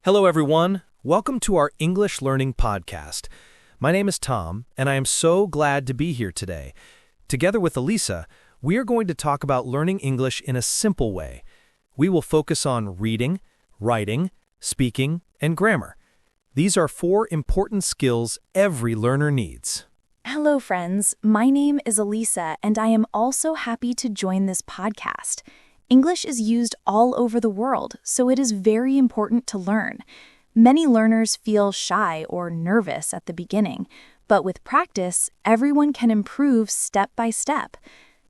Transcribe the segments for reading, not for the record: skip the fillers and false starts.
Hello, everyone. Welcome to our English Learning Podcast. My name is Tom, and I am so glad to be here today. Together with Alysa, we are going to talk about learning English in a simple way. We will focus on reading, writing, speaking, and grammar. These are 4 important skills every learner needs. Hello, friends. My name is Alysa, and I am also happy to join this podcast. English is used all over the world, so it is very important to learn. Many learners feel shy or nervous at the beginning, but with practice, everyone can improve step by step.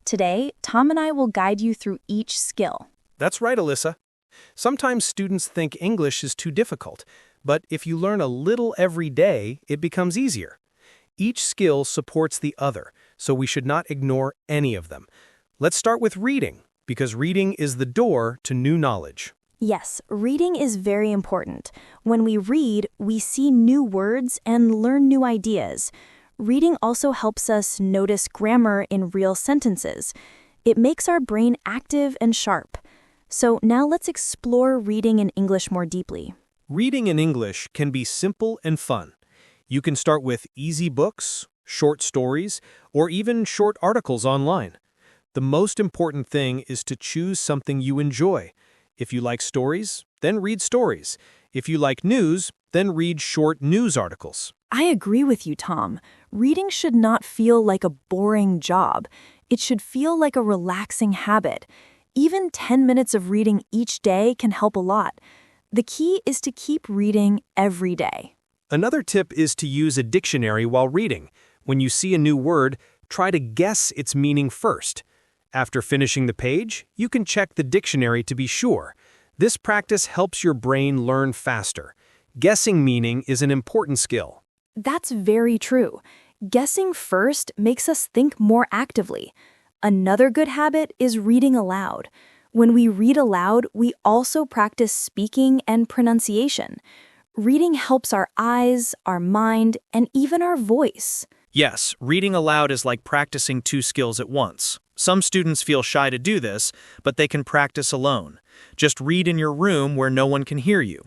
Today, Tom and I will guide you through each skill. That's right, Alysa. Sometimes students think English is too difficult, but if you learn a little every day, it becomes easier. Each skill supports the other, so we should not ignore any of them. Let's start with reading, because reading is the door to new knowledge. Yes, reading is very important. When we read, we see new words and learn new ideas. Reading also helps us notice grammar in real sentences. It makes our brain active and sharp. So now let's explore reading in English more deeply. Reading in English can be simple and fun. You can start with easy books, short stories, or even short articles online. The most important thing is to choose something you enjoy. If you like stories, then read stories. If you like news, then read short news articles. I agree with you, Tom. Reading should not feel like a boring job. It should feel like a relaxing habit. Even 10 minutes of reading each day can help a lot. The key is to keep reading every day. Another tip is to use a dictionary while reading. When you see a new word, try to guess its meaning first. After finishing the page, you can check the dictionary to be sure. This practice helps your brain learn faster. Guessing meaning is an important skill. That's very true. Guessing first makes us think more actively. Another good habit is reading aloud. When we read aloud, we also practice speaking and pronunciation. Reading helps our eyes, our mind, and even our voice. Yes, reading aloud is like practicing 2 skills at once. Some students feel shy to do this, but they can practice alone. Just read in your room where no one can hear you.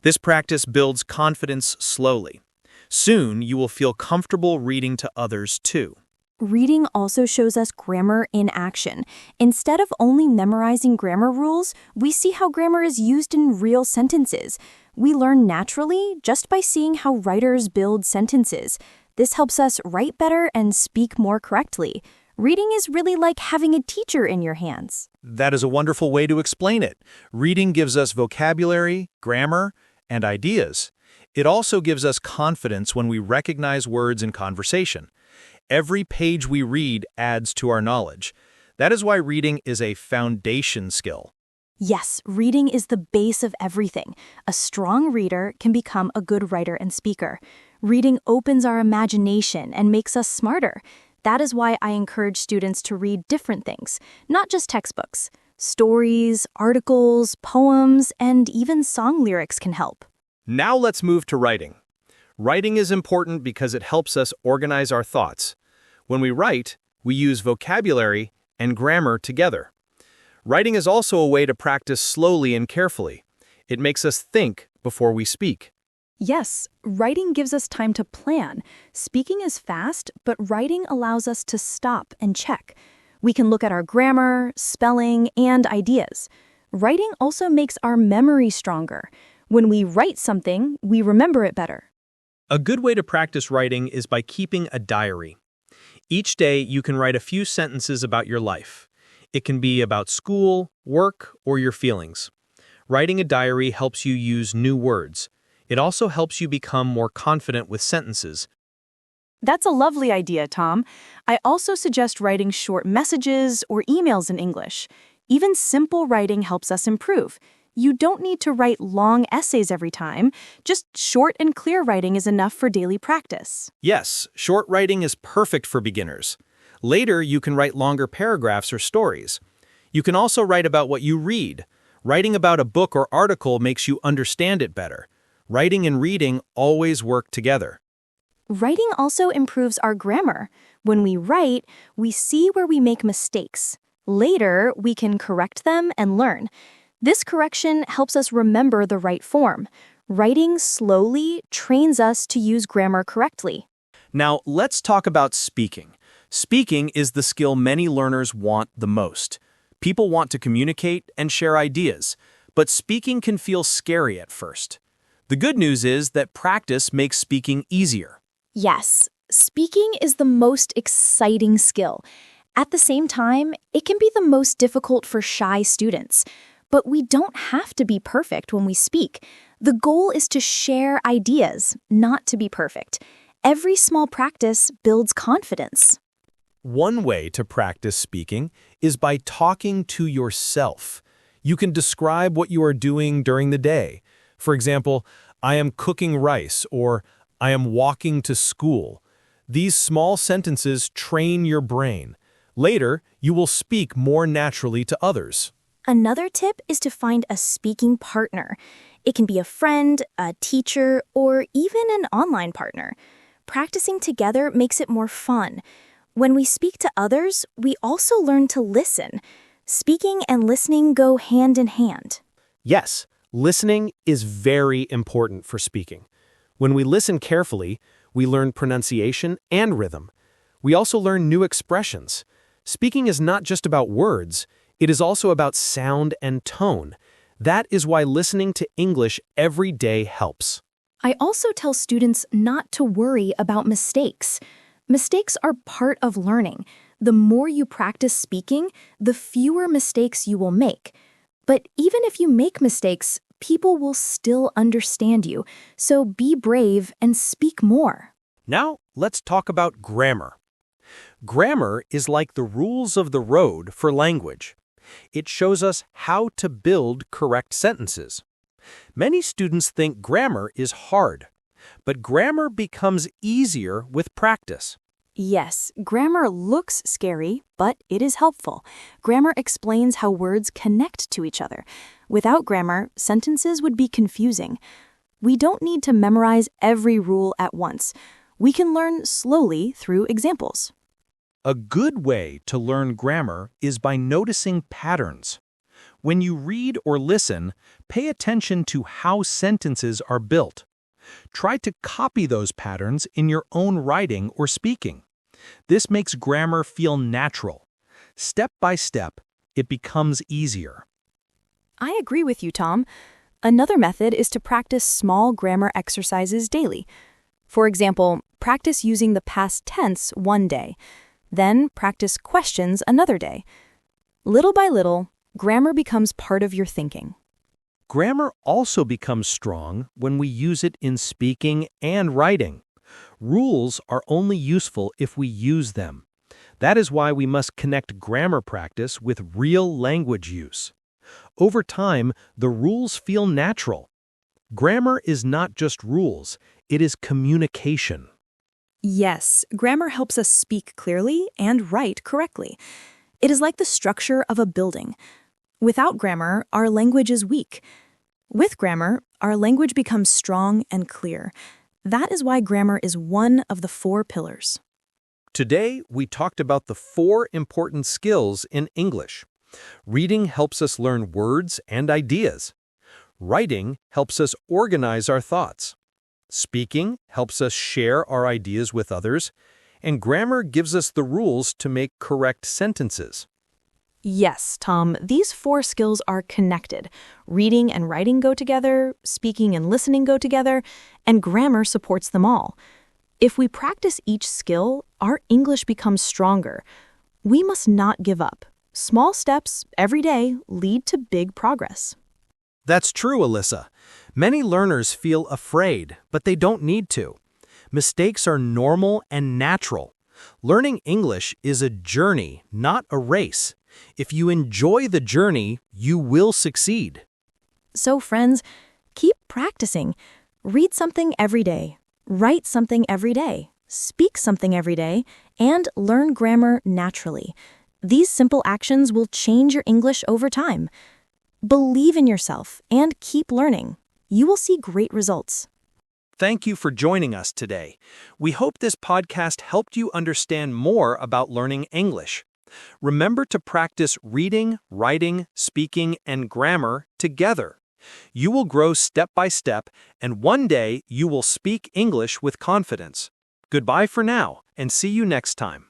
This practice builds confidence slowly. Soon, you will feel comfortable reading to others too. Reading also shows us grammar in action. Instead of only memorizing grammar rules, we see how grammar is used in real sentences. We learn naturally just by seeing how writers build sentences. This helps us write better and speak more correctly. Reading is really like having a teacher in your hands. That is a wonderful way to explain it. Reading gives us vocabulary, grammar, and ideas. It also gives us confidence when we recognize words in conversation. Every page we read adds to our knowledge. That is why reading is a foundation skill. Yes, reading is the base of everything. A strong reader can become a good writer and speaker. Reading opens our imagination and makes us smarter. That is why I encourage students to read different things, not just textbooks. Stories, articles, poems, and even song lyrics can help. Now let's move to writing. Writing is important because it helps us organize our thoughts. When we write, we use vocabulary and grammar together. Writing is also a way to practice slowly and carefully. It makes us think before we speak. Yes, writing gives us time to plan. Speaking is fast, but writing allows us to stop and check. We can look at our grammar, spelling, and ideas. Writing also makes our memory stronger. When we write something, we remember it better. A good way to practice writing is by keeping a diary. Each day, you can write a few sentences about your life. It can be about school, work, or your feelings. Writing a diary helps you use new words. It also helps you become more confident with sentences. That's a lovely idea, Tom. I also suggest writing short messages or emails in English. Even simple writing helps us improve. You don't need to write long essays every time. Just short and clear writing is enough for daily practice. Yes, short writing is perfect for beginners. Later, you can write longer paragraphs or stories. You can also write about what you read. Writing about a book or article makes you understand it better. Writing and reading always work together. Writing also improves our grammar. When we write, we see where we make mistakes. Later, we can correct them and learn. This correction helps us remember the right form. Writing slowly trains us to use grammar correctly. Now, let's talk about speaking. Speaking is the skill many learners want the most. People want to communicate and share ideas, but speaking can feel scary at first. The good news is that practice makes speaking easier. Yes, speaking is the most exciting skill. At the same time, it can be the most difficult for shy students. But we don't have to be perfect when we speak. The goal is to share ideas, not to be perfect. Every small practice builds confidence. One way to practice speaking is by talking to yourself. You can describe what you are doing during the day. For example, I am cooking rice or I am walking to school. These small sentences train your brain. Later, you will speak more naturally to others. Another tip is to find a speaking partner. It can be a friend, a teacher, or even an online partner. Practicing together makes it more fun. When we speak to others, we also learn to listen. Speaking and listening go hand in hand. Yes, listening is very important for speaking. When we listen carefully, we learn pronunciation and rhythm. We also learn new expressions. Speaking is not just about words, it is also about sound and tone. That is why listening to English every day helps. I also tell students not to worry about mistakes. Mistakes are part of learning. The more you practice speaking, the fewer mistakes you will make. But even if you make mistakes, people will still understand you. So be brave and speak more. Now, let's talk about grammar. Grammar is like the rules of the road for language. It shows us how to build correct sentences. Many students think grammar is hard, but grammar becomes easier with practice. Yes, grammar looks scary, but it is helpful. Grammar explains how words connect to each other. Without grammar, sentences would be confusing. We don't need to memorize every rule at once. We can learn slowly through examples. A good way to learn grammar is by noticing patterns. When you read or listen, pay attention to how sentences are built. Try to copy those patterns in your own writing or speaking. This makes grammar feel natural. Step by step, it becomes easier. I agree with you, Tom. Another method is to practice small grammar exercises daily. For example, practice using the past tense one day. Then practice questions another day. Little by little, grammar becomes part of your thinking. Grammar also becomes strong when we use it in speaking and writing. Rules are only useful if we use them. That is why we must connect grammar practice with real language use. Over time, the rules feel natural. Grammar is not just rules, it is communication. Yes, grammar helps us speak clearly and write correctly. It is like the structure of a building. Without grammar, our language is weak. With grammar, our language becomes strong and clear. That is why grammar is one of the 4 pillars. Today, we talked about the 4 important skills in English. Reading helps us learn words and ideas. Writing helps us organize our thoughts. Speaking helps us share our ideas with others. And grammar gives us the rules to make correct sentences. Yes, Tom, these 4 skills are connected. Reading and writing go together, speaking and listening go together, and grammar supports them all. If we practice each skill, our English becomes stronger. We must not give up. Small steps every day lead to big progress. That's true, Alyssa. Many learners feel afraid, but they don't need to. Mistakes are normal and natural. Learning English is a journey, not a race. If you enjoy the journey, you will succeed. So, friends, keep practicing. Read something every day. Write something every day. Speak something every day. And learn grammar naturally. These simple actions will change your English over time. Believe in yourself and keep learning. You will see great results. Thank you for joining us today. We hope this podcast helped you understand more about learning English. Remember to practice reading, writing, speaking, and grammar together. You will grow step by step, and one day you will speak English with confidence. Goodbye for now, and see you next time.